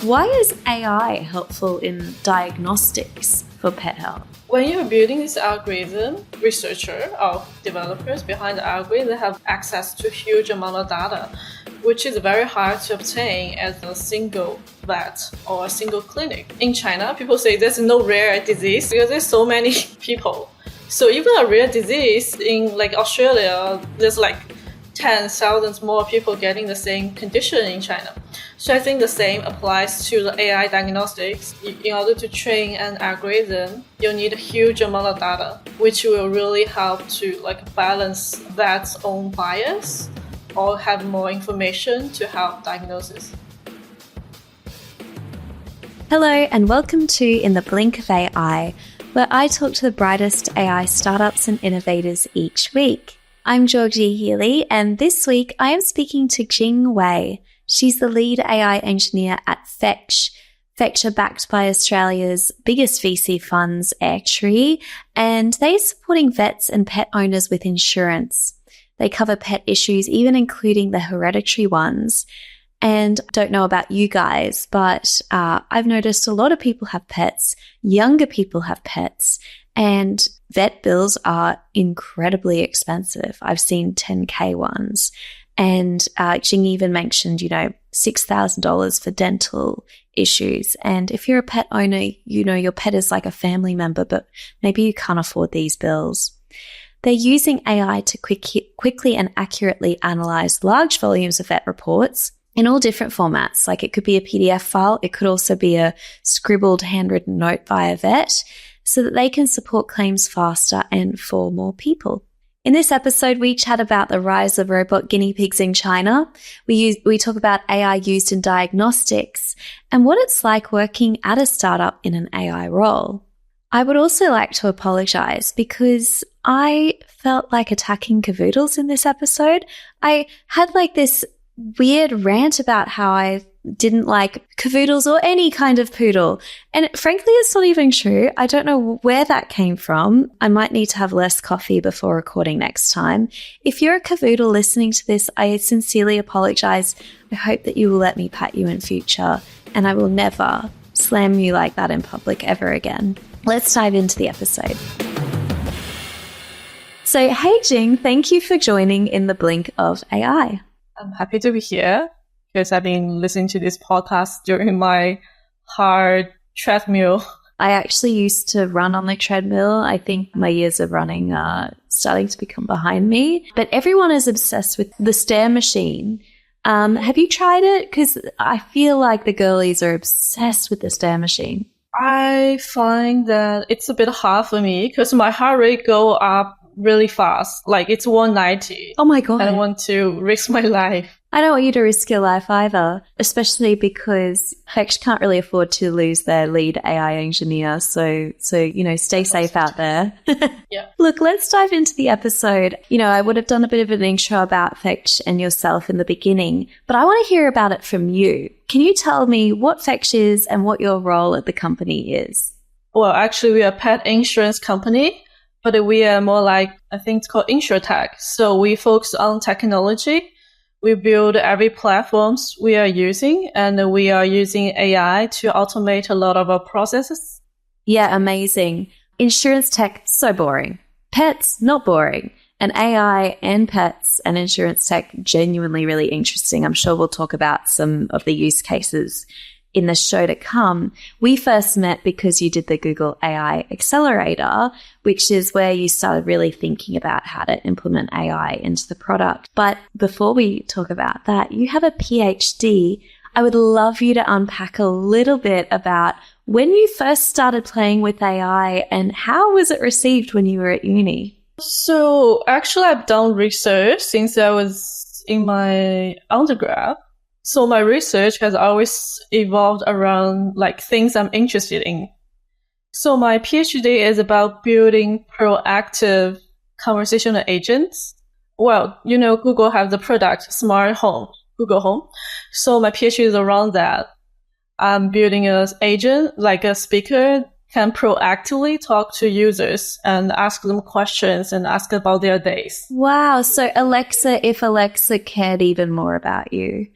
Why is AI helpful in diagnostics for pet health? When you're building this algorithm, researchers or developers behind the algorithm have access to a huge amount of data, which is very hard to obtain as a single vet or a single clinic. In China, people say there's no rare disease because there's so many people. So even a rare disease in like Australia, there's like 10,000 more people getting the same condition in China. So I think the same applies to the AI diagnostics. In order to train an algorithm, you'll need a huge amount of data, which will really help to balance vet's own bias or have more information to help diagnosis. Hello and welcome to In the Blink of AI, where I talk to the brightest AI startups and innovators each week. I'm Georgie Healy, and this week I am speaking to Jing Wei. She's the lead AI engineer at Fetch. Fetch are backed by Australia's biggest VC funds, Airtree, and they're supporting vets and pet owners with insurance. They cover pet issues, even including the hereditary ones. And I don't know about you guys, but I've noticed a lot of people have pets, younger people have pets, and vet bills are incredibly expensive. I've seen $10,000 ones. And Jing even mentioned, $6,000 for dental issues. And if you're a pet owner, your pet is like a family member, but maybe you can't afford these bills. They're using AI to quickly and accurately analyze large volumes of vet reports in all different formats. Like it could be a PDF file. It could also be a scribbled handwritten note by a vet so that they can support claims faster and for more people. In this episode, we chat about the rise of robot guinea pigs in China. We talk about AI used in diagnostics and what it's like working at a startup in an AI role. I would also like to apologize because I felt like attacking cavoodles in this episode. I had this weird rant about how I didn't like cavoodles or any kind of poodle. And frankly, it's not even true. I don't know where that came from. I might need to have less coffee before recording next time. If you're a cavoodle listening to this, I sincerely apologize. I hope that you will let me pat you in future, and I will never slam you like that in public ever again. Let's dive into the episode. So, hey Jing, thank you for joining In the Blink of AI. I'm happy to be here because I've been listening to this podcast during my hard treadmill. I actually used to run on the treadmill. I think my years of running are starting to become behind me. But everyone is obsessed with the stair machine. Have you tried it? Because I feel like the girlies are obsessed with the stair machine. I find that it's a bit hard for me because my heart rate go up really fast. Like it's 190. Oh my God. I don't want to risk my life. I don't want you to risk your life either, especially because Fetch can't really afford to lose their lead AI engineer. So stay safe out there. Yeah. Look, let's dive into the episode. I would have done a bit of an intro about Fetch and yourself in the beginning, but I want to hear about it from you. Can you tell me what Fetch is and what your role at the company is? Well, actually, we are a pet insurance company, but we are more like, I think it's called InsurTech. So we focus on technology. We build every platforms we are using, and we are using AI to automate a lot of our processes. Yeah, amazing. Insurance tech, so boring. Pets, not boring. And AI and pets and insurance tech, genuinely really interesting. I'm sure we'll talk about some of the use cases in the show to come. We first met because you did the Google AI Accelerator, which is where you started really thinking about how to implement AI into the product. But before we talk about that, you have a PhD. I would love you to unpack a little bit about when you first started playing with AI and how was it received when you were at uni? So actually, I've done research since I was in my undergrad. So my research has always evolved around things I'm interested in. So my PhD is about building proactive conversational agents. Well, Google has the product Smart Home, Google Home. So my PhD is around that. I'm building an agent, like a speaker can proactively talk to users and ask them questions and ask about their days. Wow. So Alexa, if Alexa cared even more about you,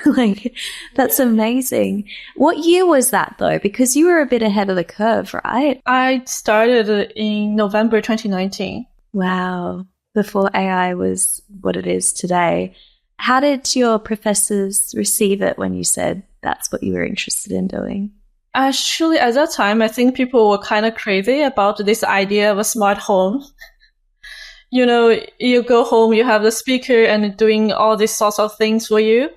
like that's amazing. What year was that though? Because you were a bit ahead of the curve, right? I started in November 2019. Wow. Before AI was what it is today. How did your professors receive it when you said that's what you were interested in doing? Actually, at that time, I think people were kind of crazy about this idea of a smart home. You know, you go home, you have the speaker and doing all these sorts of things for you.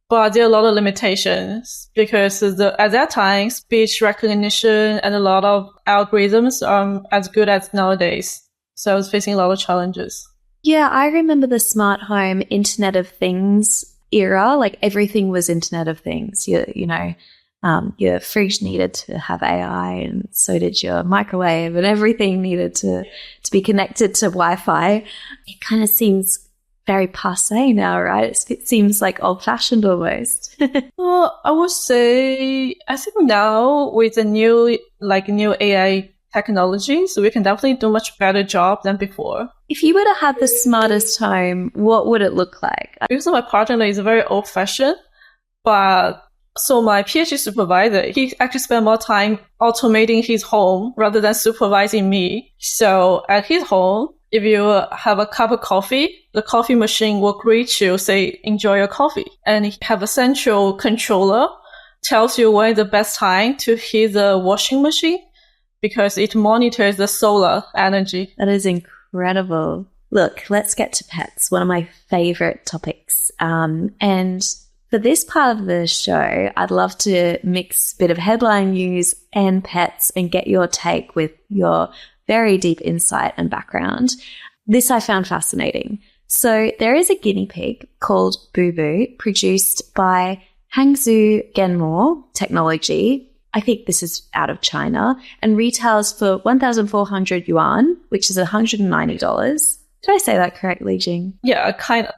But there are a lot of limitations because at that time, speech recognition and a lot of algorithms aren't as good as nowadays. So I was facing a lot of challenges. Yeah, I remember the smart home Internet of Things era. Like everything was Internet of Things. Your fridge needed to have AI, and so did your microwave, and everything needed to be connected to Wi-Fi. It kind of seems very passé now, right? It seems like old-fashioned almost. Well, I would say I think now with the new AI technologies, we can definitely do a much better job than before. If you were to have the smartest home, what would it look like? Because my partner is very old-fashioned, but so my PhD supervisor, he actually spent more time automating his home rather than supervising me. So at his home, if you have a cup of coffee, the coffee machine will greet you, say, enjoy your coffee. And he have a central controller, tells you when the best time to hit the washing machine because it monitors the solar energy. That is incredible. Look, let's get to pets, one of my favorite topics. And for this part of the show, I'd love to mix a bit of headline news and pets and get your take with your very deep insight and background. This I found fascinating. So there is a guinea pig called Boo Boo produced by Hangzhou Genmore Technology. I think this is out of China and retails for 1,400 yuan, which is $190. Did I say that correctly, Jing? Yeah, kind of.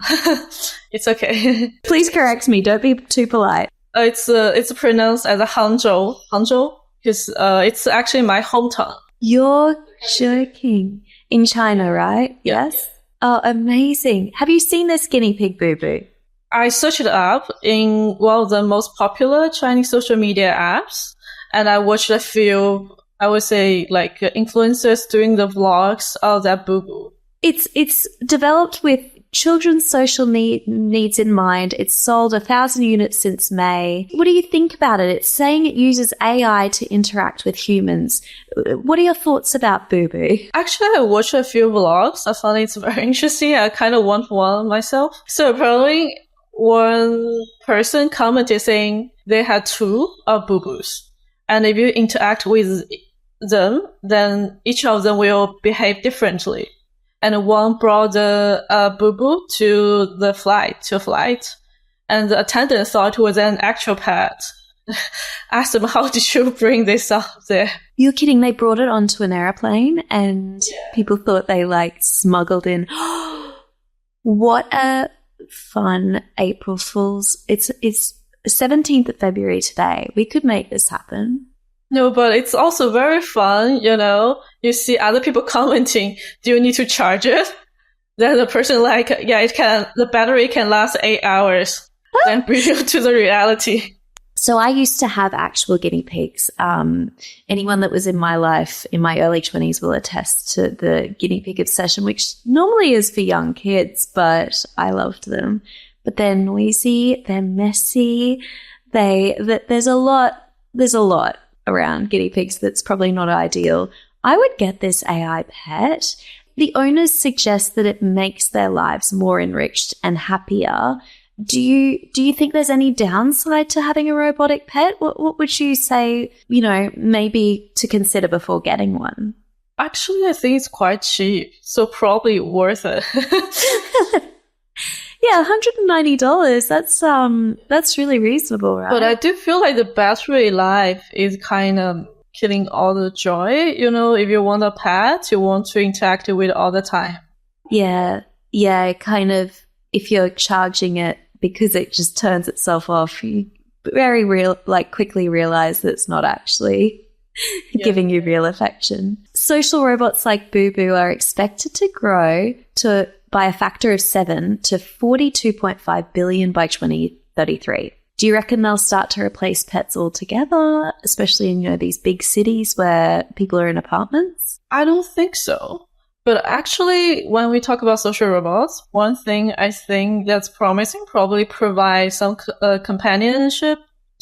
It's okay. Please correct me. Don't be too polite. It's pronounced as a Hangzhou, because it's actually my hometown. You're joking. In China, right? Yes? Oh, amazing. Have you seen this guinea pig, Boo Boo? I searched it up in one of the most popular Chinese social media apps, and I watched a few, I would say, like influencers doing the vlogs of that Boo Boo. It's developed with children's social needs in mind. It's sold 1,000 units since May. What do you think about it? It's saying it uses AI to interact with humans. What are your thoughts about Boo Boo? Actually, I watched a few vlogs. I found it's very interesting. I kind of want one myself. So apparently, one person commented saying they had two Boo Boos. And if you interact with them, then each of them will behave differently. And one brought the Boo Boo to a flight. And the attendant thought it was an actual pet. Asked them, how did you bring this up there? You're kidding. They brought it onto an airplane and people thought they smuggled in. What a fun April Fool's. It's 17th of February today. We could make this happen. No, but it's also very fun, You see other people commenting, do you need to charge it? Then the person the battery can last 8 hours. Then bring you to the reality. So I used to have actual guinea pigs. Anyone that was in my life in my early 20s will attest to the guinea pig obsession, which normally is for young kids, but I loved them. But they're noisy, they're messy, there's a lot around guinea pigs that's probably not ideal. I would get this AI pet. The owners suggest that it makes their lives more enriched and happier. Do you think there's any downside to having a robotic pet? What would you say, maybe to consider before getting one? Actually, I think it's quite cheap, so probably worth it. Yeah, $190. That's really reasonable, right? But I do feel like the battery life is kind of killing all the joy. If you want a pet, you want to interact with it all the time. Yeah, kind of. If you're charging it because it just turns itself off, you quickly realize that it's not actually giving you real affection. Social robots like Boo Boo are expected to grow by a factor of 7 to 42.5 billion by 2033. Do you reckon they'll start to replace pets altogether, especially in these big cities where people are in apartments? I don't think so. But actually, when we talk about social robots, one thing I think that's promising probably provide some companionship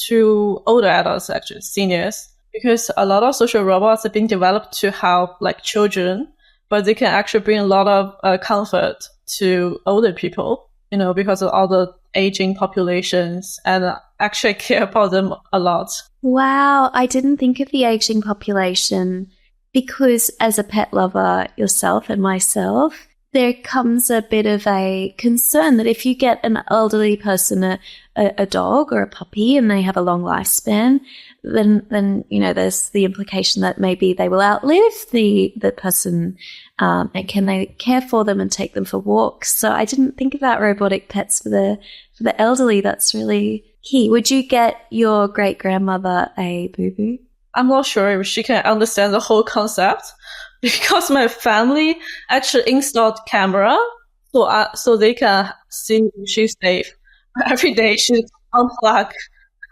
to older adults, actually, seniors. Because a lot of social robots are being developed to help like children, but they can actually bring a lot of comfort to older people, because of all the aging populations, and actually care about them a lot. Wow, I didn't think of the aging population, because as a pet lover yourself and myself, there comes a bit of a concern that if you get an elderly person a dog or a puppy and they have a long lifespan, then there's the implication that maybe they will outlive the person, and can they care for them and take them for walks? So I didn't think about robotic pets for the elderly. That's really key. Would you get your great grandmother a Boo Boo? I'm not sure if she can understand the whole concept, because my family actually installed camera so they can see if she's safe. Every day she unplug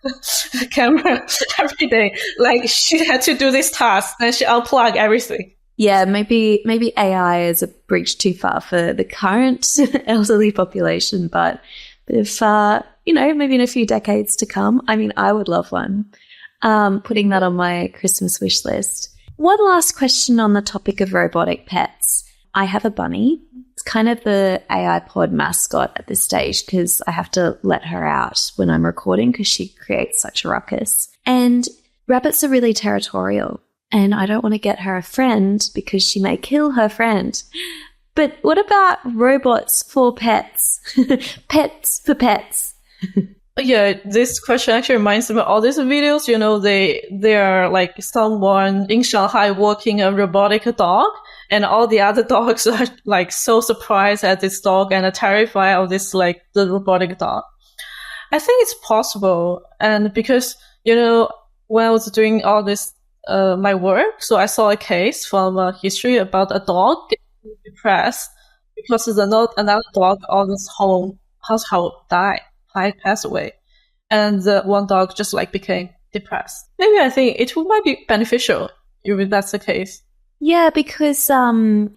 the camera every day. Like she had to do this task, then she unplug everything. Yeah, maybe AI is a bridge too far for the current elderly population, but if maybe in a few decades to come, I would love one. Putting that on my Christmas wish list. One last question on the topic of robotic pets. I have a bunny. It's kind of the AI pod mascot at this stage because I have to let her out when I'm recording because she creates such a ruckus. And rabbits are really territorial, and I don't want to get her a friend because she may kill her friend. But what about robots for pets? Pets for pets. Yeah, this question actually reminds me of all these videos. They are like someone in Shanghai walking a robotic dog, and all the other dogs are like so surprised at this dog and are terrified of this like the robotic dog. I think it's possible, and because when I was doing all this my work, so I saw a case from history about a dog getting depressed because there's another dog on this household passed away, and the one dog just like became depressed. Maybe I think it might be beneficial if that's the case. Yeah, because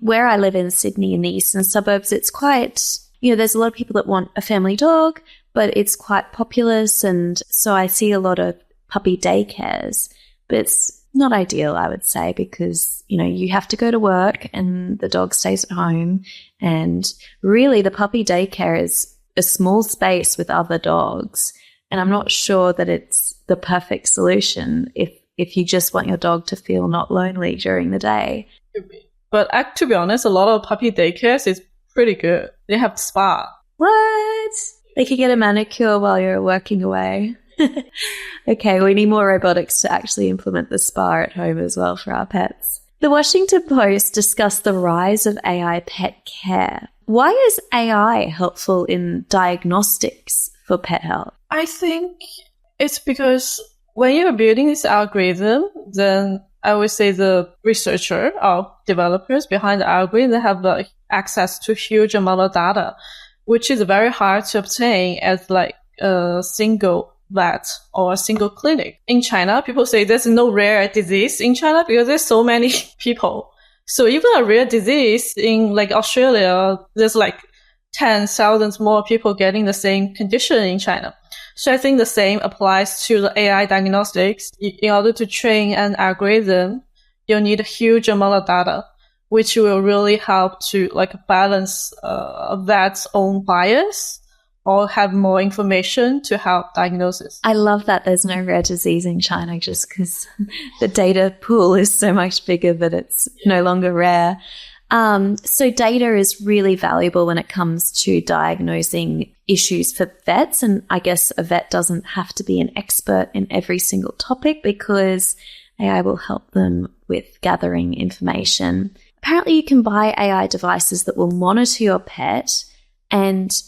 where I live in Sydney in the eastern suburbs, it's quite, there's a lot of people that want a family dog, but it's quite populous, and so I see a lot of puppy daycares, but it's not ideal, I would say, because, you have to go to work and the dog stays at home, and really the puppy daycare is a small space with other dogs, and I'm not sure that it's the perfect solution if you just want your dog to feel not lonely during the day. But to be honest, a lot of puppy daycares is pretty good. They have spa. What? They can get a manicure while you're working away. Okay, we need more robotics to actually implement the spa at home as well for our pets. The Washington Post discussed the rise of AI pet care. Why is AI helpful in diagnostics for pet health? I think it's because when you're building this algorithm, then I would say the researcher or developers behind the algorithm, they have access to huge amount of data, which is very hard to obtain as like a single vet or a single clinic. In China, people say there's no rare disease in China because there's so many people. So even a rare disease in like Australia, there's like 10,000 more people getting the same condition in China. So I think the same applies to the AI diagnostics. In order to train an algorithm, you'll need a huge amount of data, which will really help to like balance a vet's own bias or have more information to help diagnosis. I love that there's no rare disease in China just because the data pool is so much bigger that it's no longer rare. So data is really valuable when it comes to diagnosing issues for vets. And I guess a vet doesn't have to be an expert in every single topic because AI will help them with gathering information. Apparently you can buy AI devices that will monitor your pet and,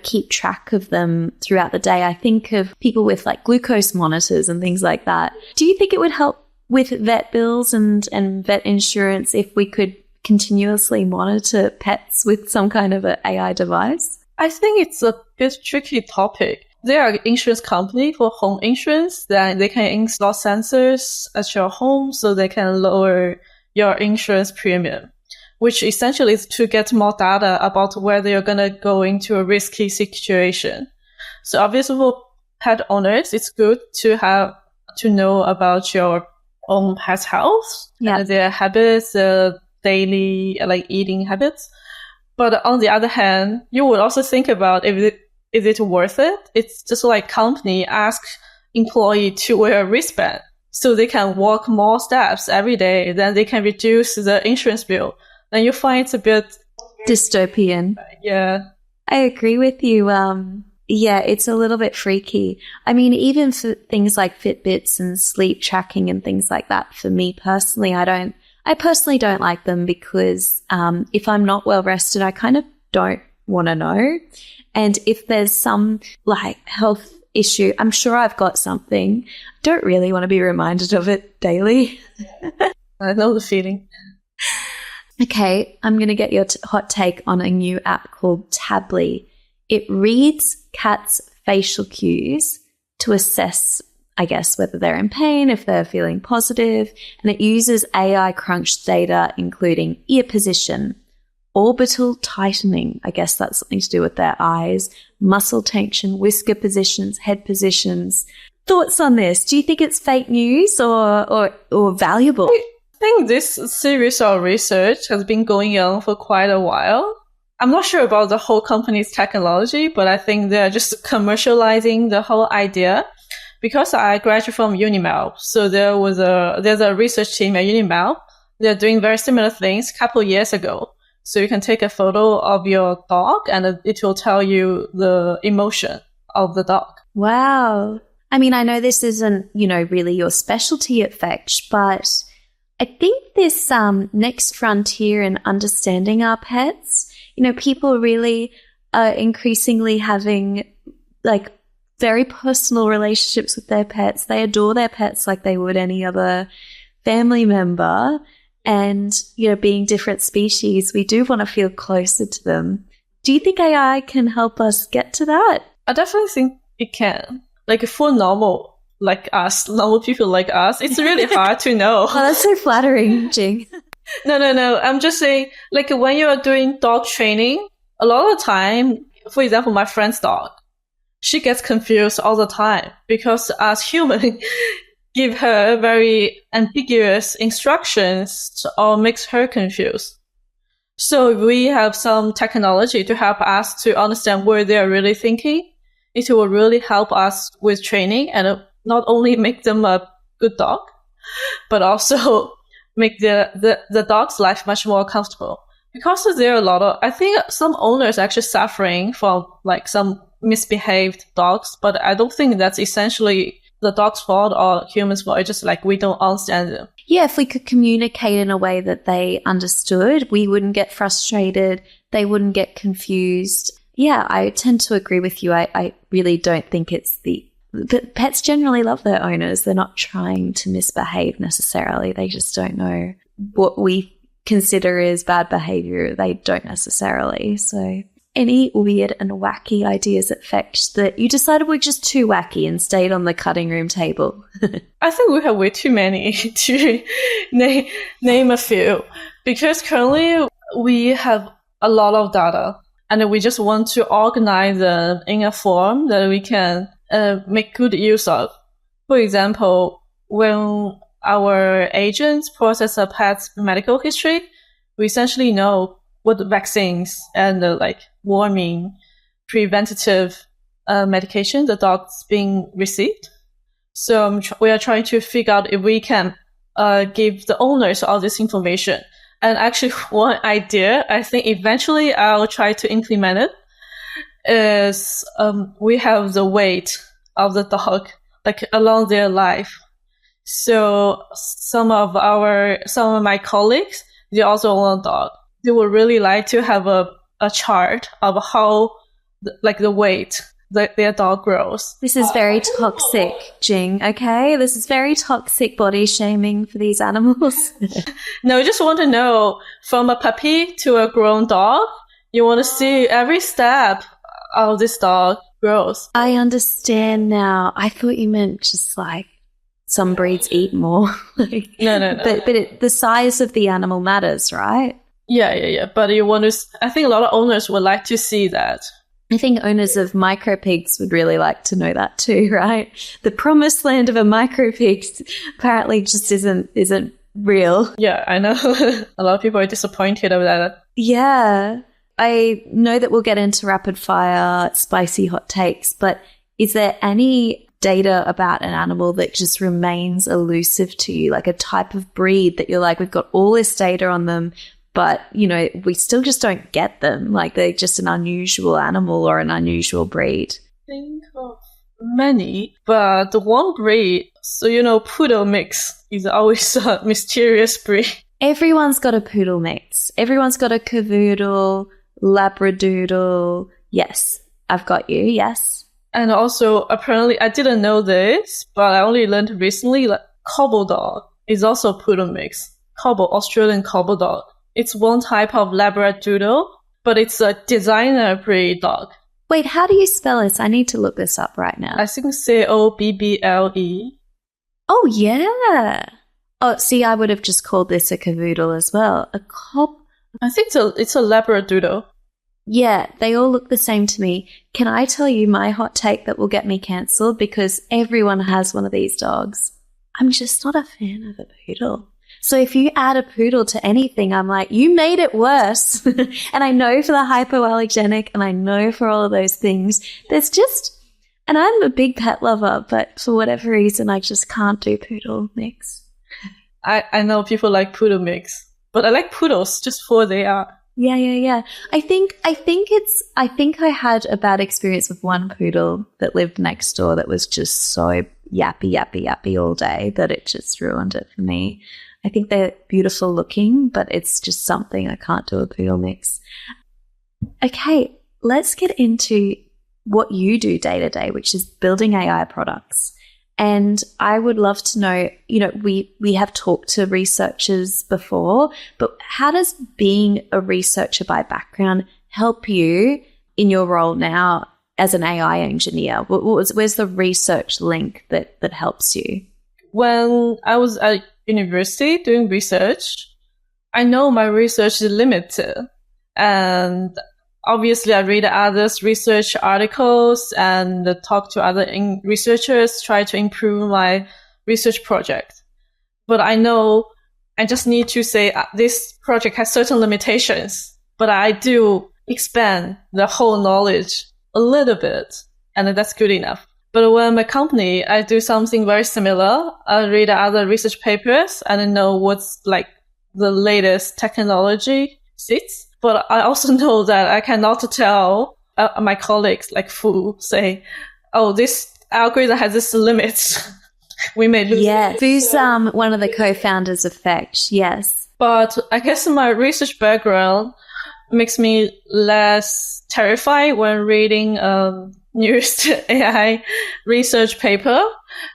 keep track of them throughout the day. I think of people with like glucose monitors and things like that. Do you think it would help with vet bills and vet insurance if we could continuously monitor pets with some kind of an AI device? I think it's a bit tricky topic. There are insurance companies for home insurance that they can install sensors at your home so they can lower your insurance premium, which essentially is to get more data about whether you're going to go into a risky situation. So obviously for pet owners, it's good to know about your own pet's health, and their habits, daily eating habits. But on the other hand, you would also think about is it worth it? It's just like company ask employee to wear a wristband so they can walk more steps every day, then they can reduce the insurance bill. Then you find it's a bit dystopian. Yeah. I agree with you. Yeah, it's a little bit freaky. I mean, even for things like Fitbits and sleep tracking and things like that, for me personally, I personally don't like them because if I'm not well rested, I kind of don't want to know. And if there's some health issue, I'm sure I've got something. Don't really want to be reminded of it daily. I know the feeling. Okay, I'm going to get your hot take on a new app called Tably. It reads cats' facial cues to assess, I guess, whether they're in pain, if they're feeling positive, and it uses AI crunched data, including ear position, orbital tightening, I guess that's something to do with their eyes, muscle tension, whisker positions, head positions. Thoughts on this? Do you think it's fake news or valuable? I think this series of research has been going on for quite a while. I'm not sure about the whole company's technology, but I think they're just commercializing the whole idea. Because I graduated from Unimel, so there's a research team at Unimel. They're doing very similar things a couple of years ago. So you can take a photo of your dog and it will tell you the emotion of the dog. Wow. I mean, I know this isn't, really your specialty at Fetch, but I think this next frontier in understanding our pets, people really are increasingly having very personal relationships with their pets. They adore their pets like they would any other family member. And, being different species, we do want to feel closer to them. Do you think AI can help us get to that? I definitely think it can. For normal people like us, it's really hard to know. Oh, that's so flattering, Jing. No. I'm just saying, when you are doing dog training, a lot of the time, for example, my friend's dog, she gets confused all the time because as humans give her very ambiguous instructions or makes her confused. So we have some technology to help us to understand what they're really thinking. It will really help us with training and not only make them a good dog, but also make the dog's life much more comfortable. Because there are I think some owners are actually suffering from some misbehaved dogs, but I don't think that's essentially the dog's fault or humans' fault. It's just we don't understand them. Yeah, if we could communicate in a way that they understood, we wouldn't get frustrated, they wouldn't get confused. Yeah, I tend to agree with you. I really don't think it's but pets generally love their owners. They're not trying to misbehave necessarily. They just don't know what we consider as bad behavior. They don't necessarily. So any weird and wacky ideas at Fetch that you decided were just too wacky and stayed on the cutting room table? I think we have way too many to name a few, because currently we have a lot of data and we just want to organize them in a form that we can make good use of. For example, when our agents process a pet's medical history, we essentially know what vaccines and warming, preventative medication the dog's being received. So we are trying to figure out if we can give the owners all this information. And actually, one idea I think eventually I'll try to implement it is we have the weight of the dog along their life. So some of my colleagues, they also own a dog. They would really like to have a chart of how the weight their dog grows. This is very toxic, Jing, okay? This is very toxic body shaming for these animals. No, I just want to know, from a puppy to a grown dog, you want to see every step of this dog grows. I understand now. I thought you meant just like some breeds eat more. No. But the size of the animal matters, right? Yeah. But you want to, I think a lot of owners would like to see that. I think owners of micro pigs would really like to know that too, right? The promised land of a micro pig apparently just isn't real. Yeah, I know. A lot of people are disappointed about that. Yeah. I know that we'll get into rapid fire, spicy hot takes, but is there any data about an animal that just remains elusive to you, like a type of breed that you're like, we've got all this data on them, but, we still just don't get them. Like they're just an unusual animal or an unusual breed. Think of many, but the one breed, so, poodle mix is always a mysterious breed. Everyone's got a poodle mix. Everyone's got a cavoodle, labradoodle. Yes, I've got you. Yes. And also, apparently, I didn't know this, but I only learned recently, like, cobble dog is also a poodle mix. Cobble, Australian cobble dog. It's one type of labradoodle, but it's a designer breed dog. Wait, how do you spell this? I need to look this up right now. I think Cobble. Oh, yeah. Oh, see, I would have just called this a cavoodle as well. I think it's a labradoodle. Yeah, they all look the same to me. Can I tell you my hot take that will get me cancelled? Because everyone has one of these dogs. I'm just not a fan of a poodle. So if you add a poodle to anything, I'm like, you made it worse. And I know for the hypoallergenic and I know for all of those things, there's just, and I'm a big pet lover, but for whatever reason, I just can't do poodle mix. I know people like poodle mix, but I like poodles just for they are. Yeah. I think I had a bad experience with one poodle that lived next door that was just so yappy all day that it just ruined it for me. I think they're beautiful looking, but it's just something I can't do a poodle mix. Okay, let's get into what you do day to day, which is building AI products. And I would love to know, we have talked to researchers before, but how does being a researcher by background help you in your role now as an AI engineer? Where's the research link that helps you? When I was at university doing research, I know my research is limited. And obviously, I read others' research articles and talk to other researchers, try to improve my research project. But I know I just need to say this project has certain limitations, but I do expand the whole knowledge a little bit, and that's good enough. But when my company, I do something very similar. I read other research papers and I know what's like the latest technology sits. But I also know that I cannot tell my colleagues like Fu say, oh, this algorithm has this limits. We may lose. Yeah, Fu's one of the co-founders of Fetch, yes. But I guess my research background makes me less terrified when reading newest AI research paper.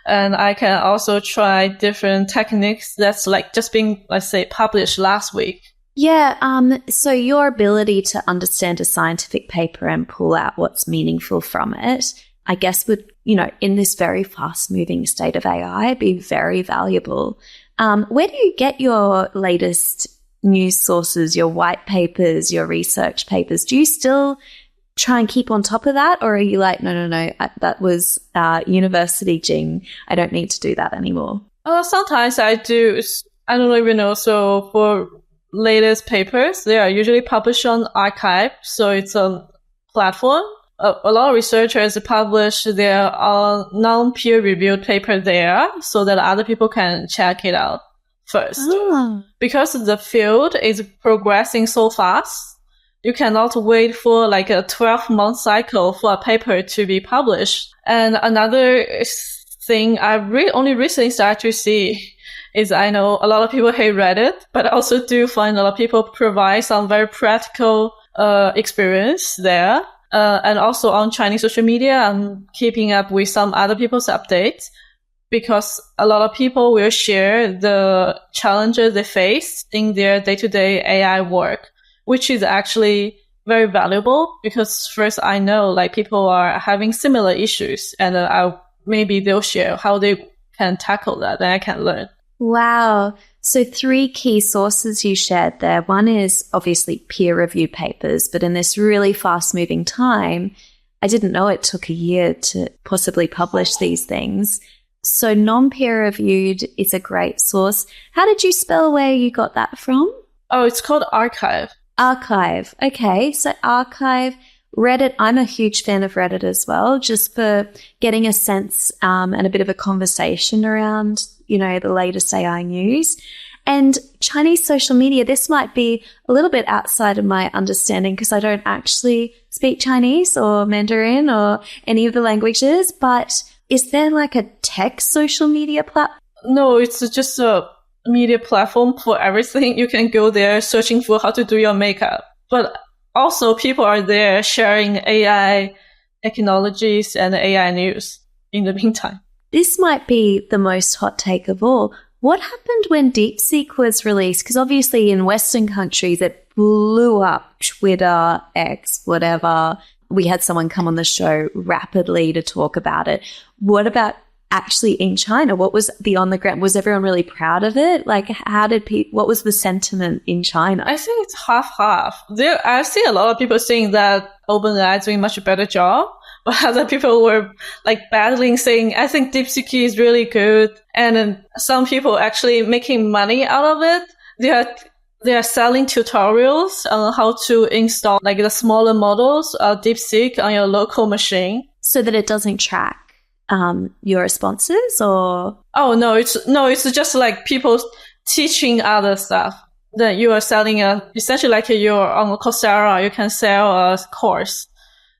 And I can also try different techniques that's like just being, let's say, published last week. Yeah, so your ability to understand a scientific paper and pull out what's meaningful from it, I guess would, in this very fast-moving state of AI, be very valuable. Where do you get your latest news sources, your white papers, your research papers? Do you still try and keep on top of that? Or are you like, no, that was university, Jing. I don't need to do that anymore. Sometimes I do. I don't even know. So for latest papers, they are usually published on arXiv, so it's a platform. A lot of researchers publish their non-peer-reviewed paper there so that other people can check it out first. Because the field is progressing so fast, you cannot wait for like a 12-month cycle for a paper to be published. And another thing I only recently started to see is I know a lot of people hate Reddit, but I also do find a lot of people provide some very practical experience there. And also on Chinese social media, I'm keeping up with some other people's updates because a lot of people will share the challenges they face in their day-to-day AI work, which is actually very valuable because first I know like people are having similar issues and maybe they'll share how they can tackle that and I can learn. Wow. So 3 key sources you shared there. One is obviously peer review papers, but in this really fast moving time, I didn't know it took a year to possibly publish these things. So non-peer reviewed is a great source. How did you spell where you got that from? Oh, it's called Archive. Archive. Okay. So Archive, Reddit. I'm a huge fan of Reddit as well, just for getting a sense and a bit of a conversation around, you know, the latest AI news. And Chinese social media, this might be a little bit outside of my understanding because I don't actually speak Chinese or Mandarin or any of the languages, but is there like a tech social media platform? No, it's just a media platform for everything. You can go there searching for how to do your makeup. But also people are there sharing AI technologies and AI news in the meantime. This might be the most hot take of all. What happened when DeepSeek was released? Because obviously in Western countries, it blew up Twitter, X, whatever. We had someone come on the show rapidly to talk about it. What about actually in China? What was the on the ground? Was everyone really proud of it? Like, what was the sentiment in China? I think it's half-half. I see a lot of people saying that OpenAI is doing a much better job. But other people were like battling saying, I think DeepSeek is really good. And then some people actually making money out of it. They are selling tutorials on how to install like the smaller models of DeepSeek on your local machine. So that it doesn't track your responses or? Oh, no, it's just like people teaching other stuff. That you are selling essentially like you're on Coursera, you can sell a course.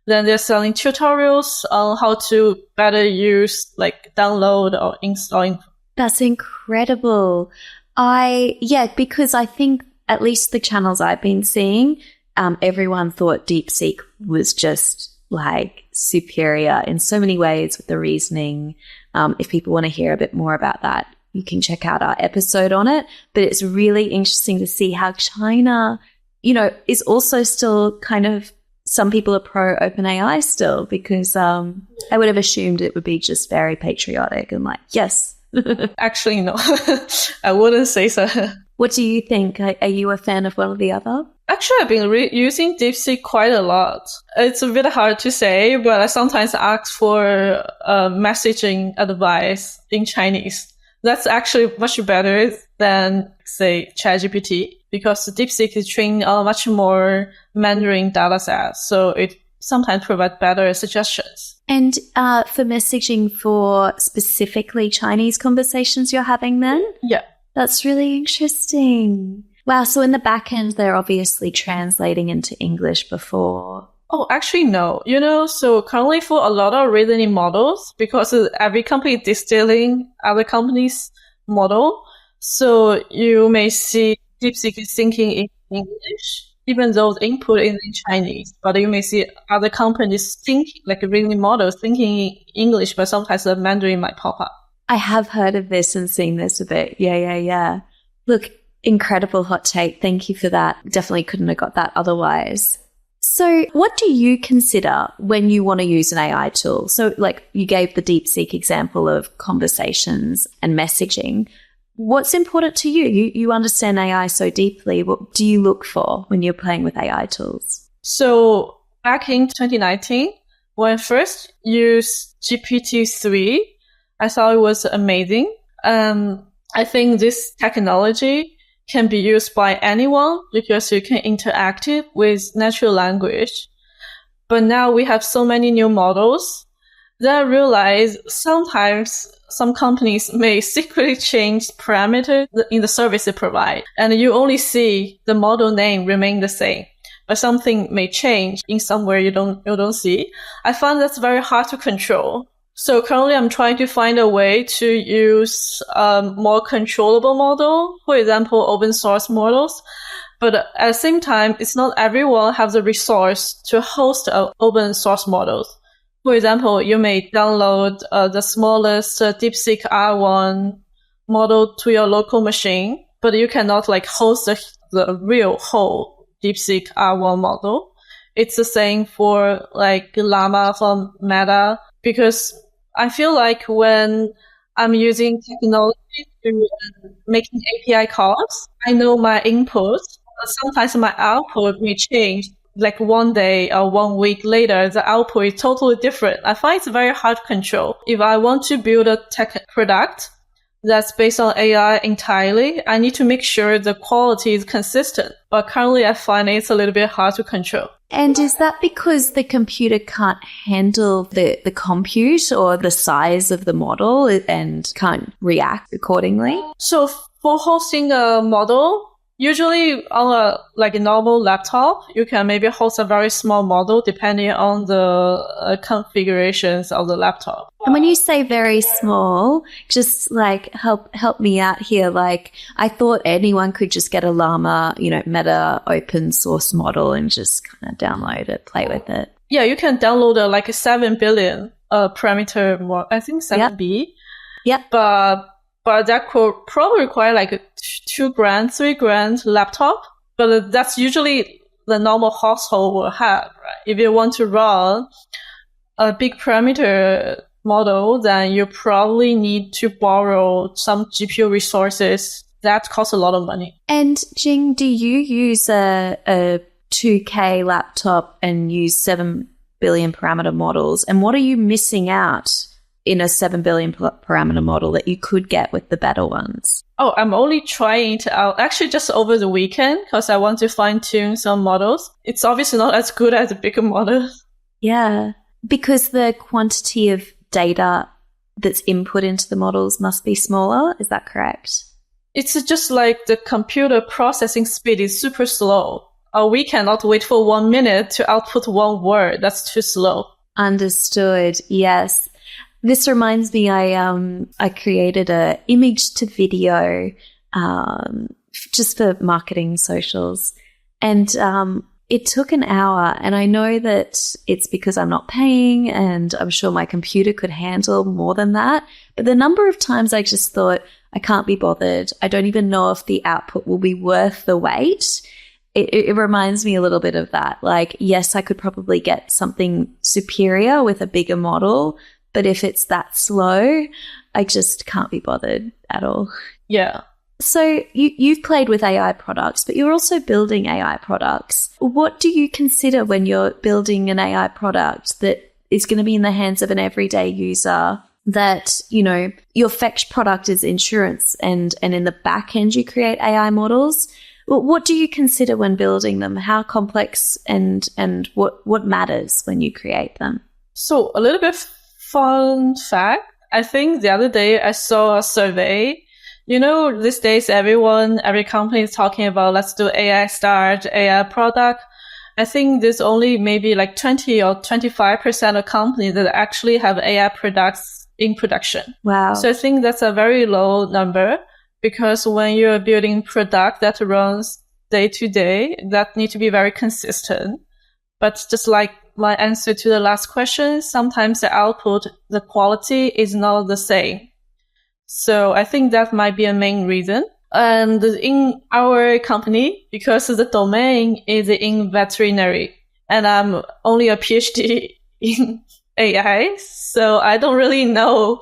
Then they're selling tutorials on how to better use, like download or install. That's incredible. Because I think at least the channels I've been seeing, everyone thought DeepSeek was just like superior in so many ways with the reasoning. If people want to hear a bit more about that, you can check out our episode on it. But it's really interesting to see how China, you know, is also still kind of, some people are pro OpenAI still because I would have assumed it would be just very patriotic and like, yes. Actually, no, I wouldn't say so. What do you think? Are you a fan of one or the other? Actually, I've been using DeepSeek quite a lot. It's a bit hard to say, but I sometimes ask for messaging advice in Chinese. That's actually much better than, say, ChatGPT because DeepSeek is trained on much more Mandarin data sets, so it sometimes provides better suggestions. And for messaging for specifically Chinese conversations you're having then? Yeah. That's really interesting. Wow, so in the back end, they're obviously translating into English before. Oh, actually, no. You know, so currently for a lot of reasoning models, because every company is distilling other companies' model, so you may see DeepSeek is thinking in English, even though the input is in Chinese. But you may see other companies think, like reasoning models, thinking in English, but sometimes the Mandarin might pop up. I have heard of this and seen this a bit. Yeah. Look, incredible hot take. Thank you for that. Definitely couldn't have got that otherwise. So what do you consider when you want to use an AI tool? So like you gave the DeepSeek example of conversations and messaging. What's important to you? You understand AI so deeply. What do you look for when you're playing with AI tools? So back in 2019, when I first used GPT-3, I thought it was amazing. I think this technology can be used by anyone because you can interact with natural language. But now we have so many new models that I realize sometimes some companies may secretly change parameters in the service they provide. And you only see the model name remain the same, but something may change in somewhere you don't see. I find that's very hard to control. So currently I'm trying to find a way to use a more controllable model, for example, open source models. But at the same time, it's not everyone has the resource to host open source models. For example, you may download the smallest DeepSeek R1 model to your local machine, but you cannot host the real whole DeepSeek R1 model. It's the same for Llama from Meta, because I feel like when I'm using technology to making API calls, I know my input. Sometimes my output may change. One day or 1 week later, the output is totally different. I find it's very hard to control. If I want to build a tech product that's based on AI entirely, I need to make sure the quality is consistent. But currently, I find it's a little bit hard to control. And is that because the computer can't handle the compute or the size of the model and can't react accordingly? So for hosting a model, usually on a normal laptop, you can maybe host a very small model depending on the configurations of the laptop. And when you say very small, just help me out here. I thought anyone could just get a Llama, Meta open source model and just kind of download it, play with it. Yeah, you can download a 7 billion parameter model. I think 7B. Yeah. But that could probably require $2,000, $3,000 laptop. But that's usually the normal household will have, right? If you want to run a big parameter model, then you probably need to borrow some GPU resources. That costs a lot of money. And Jing, do you use a 2K laptop and use 7 billion parameter models? And what are you missing out in a 7 billion parameter model that you could get with the better ones? Oh, I'm only trying it out actually just over the weekend because I want to fine tune some models. It's obviously not as good as the bigger models. Yeah, because the quantity of data that's input into the models must be smaller. Is that correct? It's just the computer processing speed is super slow. We cannot wait for 1 minute to output one word. That's too slow. Understood. Yes. This reminds me, I created a image to video just for marketing socials, and it took an hour. And I know that it's because I'm not paying, and I'm sure my computer could handle more than that. But the number of times I just thought, I can't be bothered. I don't even know if the output will be worth the wait. It reminds me a little bit of that. Yes, I could probably get something superior with a bigger model, but if it's that slow, I just can't be bothered at all. Yeah. So you've played with AI products, but you're also building AI products. What do you consider when you're building an AI product that is going to be in the hands of an everyday user, that, your fetch product is insurance and in the back end you create AI models? What do you consider when building them? How complex and what matters when you create them? So a little bit fun fact. I think the other day I saw a survey. These days every company is talking about let's do AI start, AI product. I think there's only maybe 20 or 25% of companies that actually have AI products in production. Wow. So I think that's a very low number, because when you're building product that runs day to day, that need to be very consistent. But just like my answer to the last question, sometimes the output, the quality is not the same. So I think that might be a main reason. And in our company, because the domain is in veterinary, and I'm only a PhD in AI, so I don't really know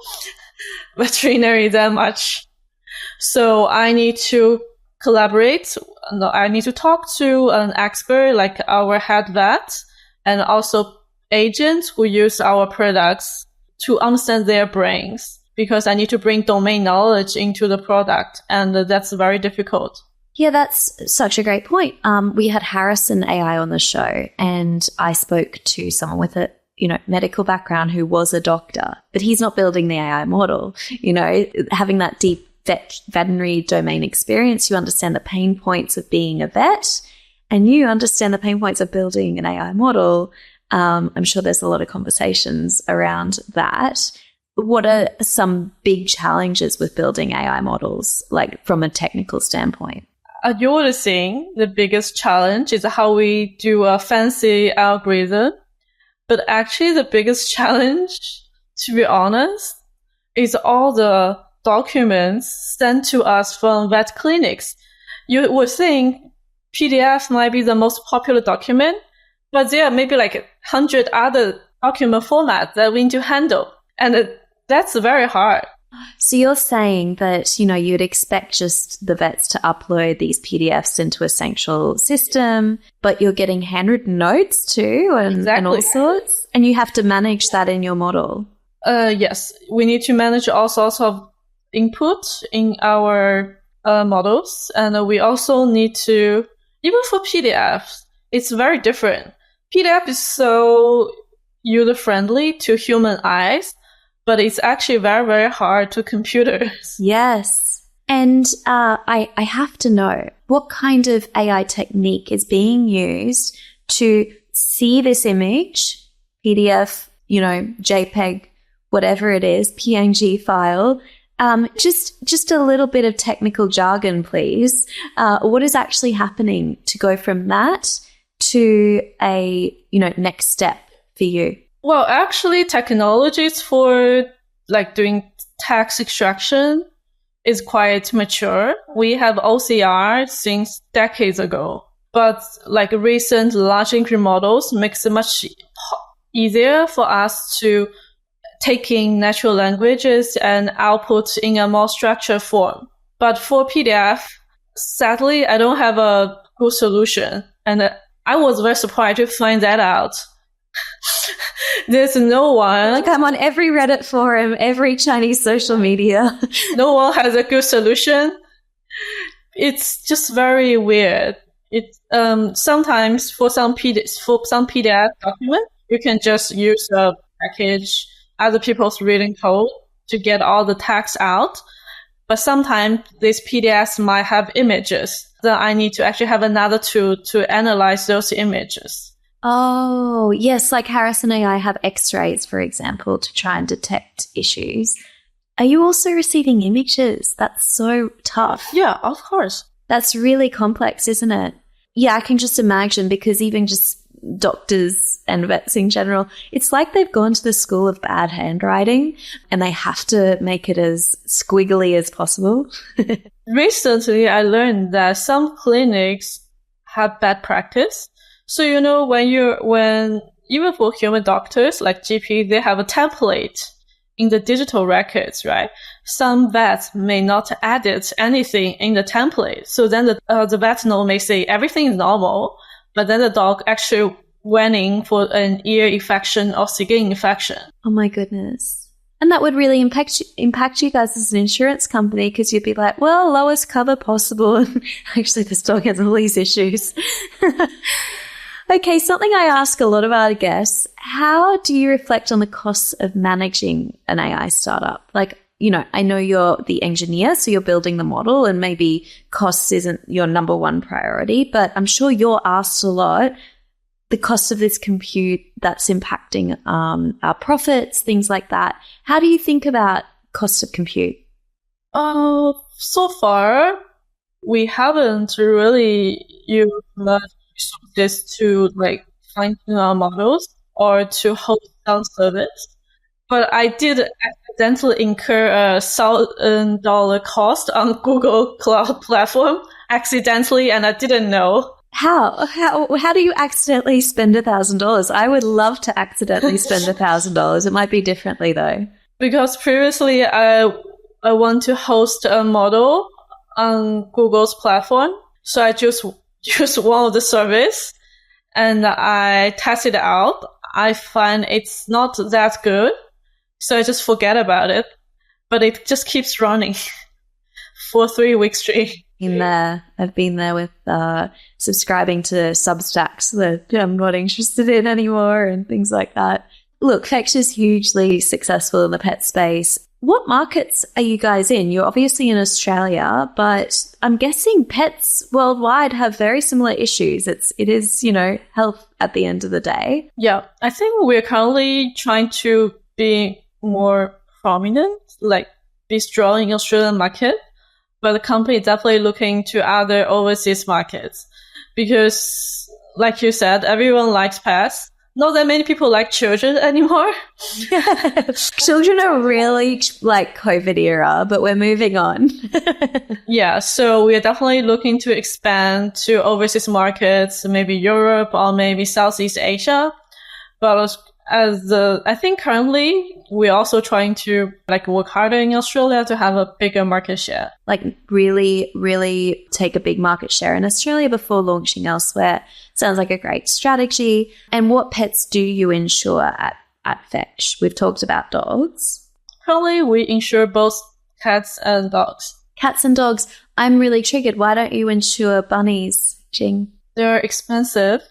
veterinary that much. So I need to collaborate. I need to talk to an expert like our head vet, and also agents who use our products to understand their brains, because I need to bring domain knowledge into the product, and that's very difficult. Yeah, that's such a great point. We had Harrison AI on the show, and I spoke to someone with a medical background who was a doctor, but he's not building the AI model. Having that deep veterinary domain experience, you understand the pain points of being a vet, and you understand the pain points of building an AI model. I'm sure there's a lot of conversations around that. What are some big challenges with building AI models, from a technical standpoint? You would think the biggest challenge is how we do a fancy algorithm. But actually the biggest challenge, to be honest, is all the documents sent to us from vet clinics. You would think PDF might be the most popular document, but there are maybe like 100 other document formats that we need to handle. And that's very hard. So you're saying that, you'd expect just the vets to upload these PDFs into a central system, but you're getting handwritten notes too and all sorts, and you have to manage that in your model. Yes, we need to manage all sorts of input in our models, and we also need to, even for PDFs, it's very different. PDF is so user-friendly to human eyes, but it's actually very, very hard to computers. Yes. And I have to know, what kind of AI technique is being used to see this image, PDF, JPEG, whatever it is, PNG file? Just a little bit of technical jargon, please. What is actually happening to go from that to a, next step for you? Well, actually, technologies for doing text extraction is quite mature. We have OCR since decades ago, but recent large language models makes it much easier for us to taking natural languages and output in a more structured form. But for PDF, sadly, I don't have a good solution, and I was very surprised to find that out. There's no one. I'm on every Reddit forum, every Chinese social media. No one has a good solution. It's just very weird. It sometimes for some PDF document, you can just use a package, other people's reading code to get all the text out. But sometimes these PDFs might have images. Then I need to actually have another tool to analyze those images. Oh, yes, like Harrison AI have X-rays, for example, to try and detect issues. Are you also receiving images? That's so tough. Yeah, of course. That's really complex, isn't it? Yeah, I can just imagine, because even just doctors and vets in general, it's like they've gone to the school of bad handwriting and they have to make it as squiggly as possible. Recently, I learned that some clinics have bad practice. So, when even for human doctors like GP, they have a template in the digital records, right? Some vets may not edit anything in the template. So then the vet may say everything is normal, but then the dog actually went in for an ear infection or skin infection. Oh my goodness. And that would really impact you guys as an insurance company, because you'd be like, well, lowest cover possible. And actually, this dog has all these issues. Okay, something I ask a lot of our guests, how do you reflect on the costs of managing an AI startup? I know you're the engineer, so you're building the model, and maybe costs isn't your number one priority, but I'm sure you're asked a lot, the cost of this compute that's impacting our profits, things like that. How do you think about cost of compute? So far, we haven't really used much resources to fine-tune our models or to host some service. But I did accidentally incur a $1,000 cost on Google Cloud Platform accidentally, and I didn't know. How do you accidentally spend $1,000? I would love to accidentally spend $1,000. It might be differently though. Because previously I want to host a model on Google's platform, so I just one of the service and I tested it out. I find it's not that good, so I just forget about it. But it just keeps running for 3 weeks straight. I've been there with subscribing to Substacks that I'm not interested in anymore and things like that. Look, Fetch is hugely successful in the pet space. What markets are you guys in? You're obviously in Australia, but I'm guessing pets worldwide have very similar issues. It is, health at the end of the day. Yeah, I think we're currently trying to be more prominent, be strong in Australian market. but the company is definitely looking to other overseas markets because, like you said, everyone likes pets. Not that many people like children anymore. Children are really like COVID era, but we're moving on. Yeah, so we are definitely looking to expand to overseas markets, maybe Europe or maybe Southeast Asia. But I think currently we're also trying to like work harder in Australia to have a bigger market share. Like really, really take a big market share in Australia before launching elsewhere. Sounds like a great strategy. And what pets do you insure at Fetch? We've talked about dogs. Currently, we insure both cats and dogs. Cats and dogs. I'm really triggered. Why don't you insure bunnies, Jing? They're expensive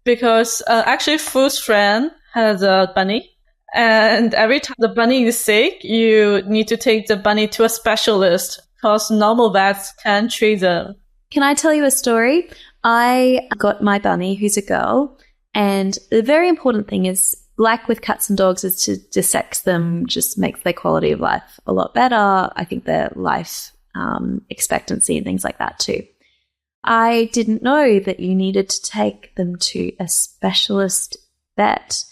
because actually Food's friend has a bunny. And every time the bunny is sick, you need to take the bunny to a specialist because normal vets can't treat them. Can I tell you a story? I got my bunny, who's a girl, and the very important thing is, like with cats and dogs, is to desex them, just makes their quality of life a lot better. I think their life expectancy and things like that too. I didn't know that you needed to take them to a specialist vet.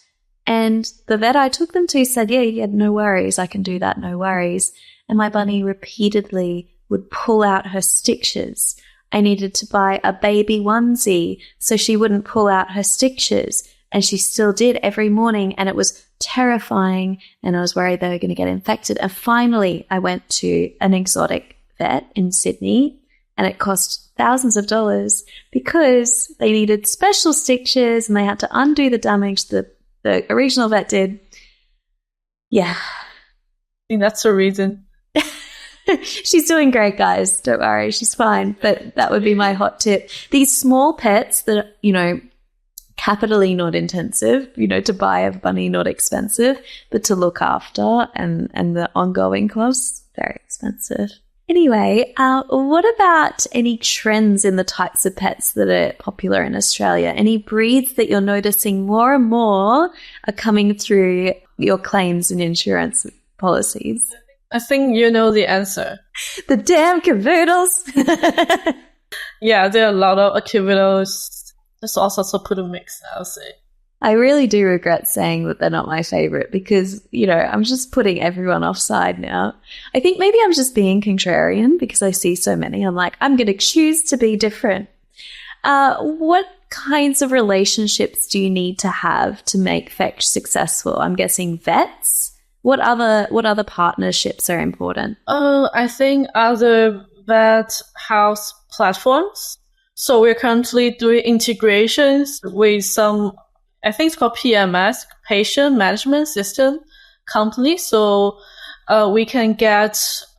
And the vet I took them to said, yeah, no worries, I can do that, no worries. And my bunny repeatedly would pull out her stitches. I needed to buy a baby onesie so she wouldn't pull out her stitches. And she still did every morning. And it was terrifying. And I was worried they were going to get infected. And finally, I went to an exotic vet in Sydney. And it cost thousands of dollars because they needed special stitches and they had to undo the damage the original vet did. Yeah. I think that's the reason. She's doing great, guys. Don't worry. She's fine. But that would be my hot tip. These small pets that, capitally not intensive, to buy a bunny, not expensive, but to look after and the ongoing costs, very expensive. Anyway, what about any trends in the types of pets that are popular in Australia? Any breeds that you're noticing more and more are coming through your claims and insurance policies? I think you know the answer. The damn cavoodles. Yeah, there are a lot of cavoodles. There's all sorts of poodle mix, I'll say. I really do regret saying that they're not my favorite because, I'm just putting everyone offside now. I think maybe I'm just being contrarian because I see so many. I'm like, I'm going to choose to be different. What kinds of relationships do you need to have to make Fetch successful? I'm guessing vets. What other partnerships are important? I think other vet house platforms. So we're currently doing integrations with some, I think it's called PMS, Patient Management System company. So we can get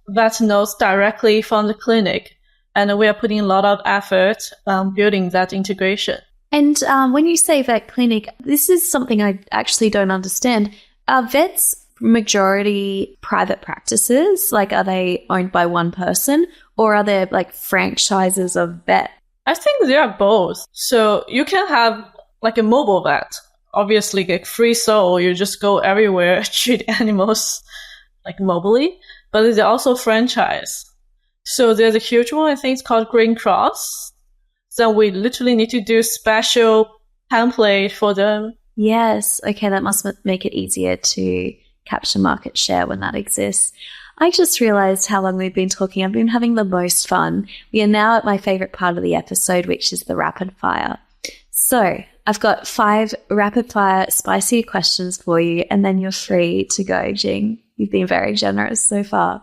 vet notes directly from the clinic. And we are putting a lot of effort building that integration. And when you say vet clinic, this is something I actually don't understand. Are vets majority private practices? Like, are they owned by one person or are there like franchises of vet? I think they are both. So you can have like a mobile vet, obviously like free soul. You just go everywhere, treat animals like mobily, but they're also franchise. So there's a huge one, I think it's called Green Cross. So we literally need to do special template for them. Yes. Okay. That must make it easier to capture market share when that exists. I just realized how long we've been talking. I've been having the most fun. We are now at my favorite part of the episode, which is the rapid fire. So I've got 5 rapid fire spicy questions for you, and then you're free to go, Jing. You've been very generous so far.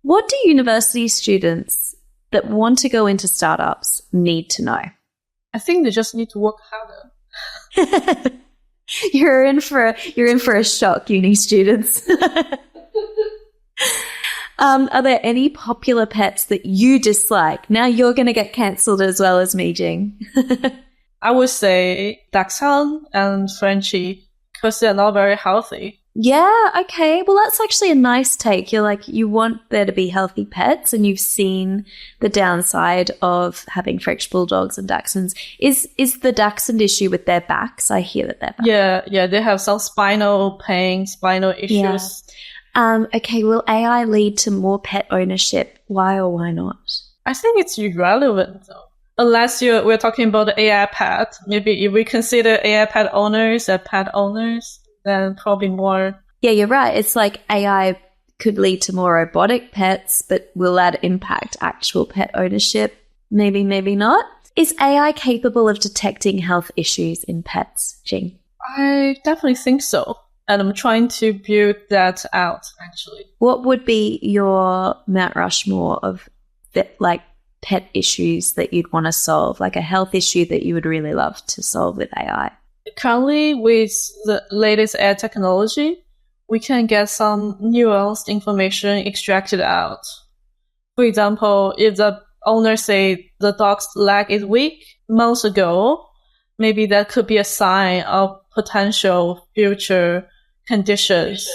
What do university students that want to go into startups need to know? I think they just need to work harder. You're in for a shock, uni students. Are there any popular pets that you dislike? Now you're going to get cancelled as well as me, Jing. I would say Dachshund and Frenchie because they're not very healthy. Yeah, okay. Well, that's actually a nice take. You're like, you want there to be healthy pets and you've seen the downside of having French bulldogs and Dachshunds. Is the Dachshund issue with their backs? I hear that their backs. Yeah, they have some spinal pain, spinal issues. Okay, will AI lead to more pet ownership? Why or why not? I think it's irrelevant though. Unless we're talking about the AI pet. Maybe if we consider AI pet owners as pet owners, then probably more. Yeah, you're right. It's like AI could lead to more robotic pets, but will that impact actual pet ownership? Maybe, maybe not. Is AI capable of detecting health issues in pets, Jing? I definitely think so. And I'm trying to build that out, actually. What would be your Mount Rushmore of pet issues that you'd want to solve, like a health issue that you would really love to solve with AI? Currently, with the latest AI technology, we can get some nuanced information extracted out. For example, if the owner say the dog's leg is weak months ago, maybe that could be a sign of potential future conditions.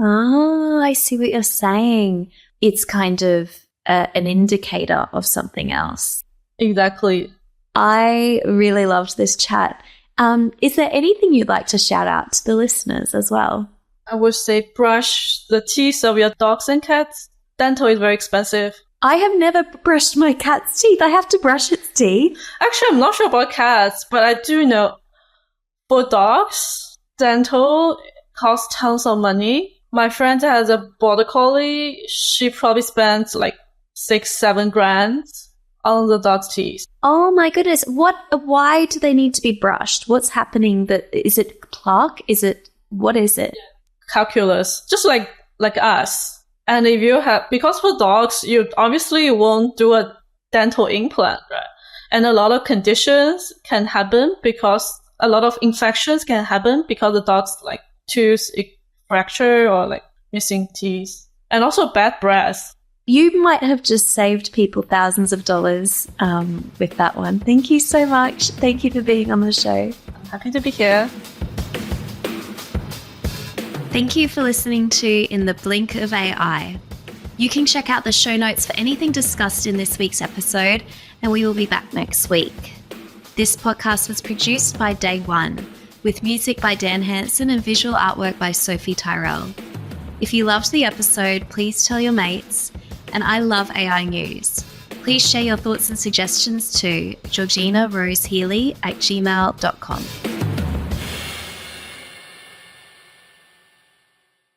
Oh, I see what you're saying. It's kind of an indicator of something else. Exactly. I really loved this chat. Is there anything you'd like to shout out to the listeners as well? I would say brush the teeth of your dogs and cats. Dental is very expensive. I have never brushed my cat's teeth. I have to brush its teeth. Actually, I'm not sure about cats, but I do know for dogs, dental costs tons of money. My friend has a border collie. She probably spent like 6-7 grand on the dog's teeth. Oh my goodness. Why do they need to be brushed? What's happening? Is it plaque? What is it? Calculus, just like us. And if you because for dogs, you obviously won't do a dental implant, right? And a lot of conditions can happen because a lot of infections can happen because the dog's like tooth fracture or like missing teeth, and also bad breath. You might have just saved people thousands of dollars with that one. Thank you so much. Thank you for being on the show. I'm happy to be here. Thank you for listening to In the Blink of AI. You can check out the show notes for anything discussed in this week's episode, and we will be back next week. This podcast was produced by Day One, with music by Dan Hansen and visual artwork by Sophie Tyrell. If you loved the episode, please tell your mates. And I love AI news. Please share your thoughts and suggestions to georginarosehealy@gmail.com.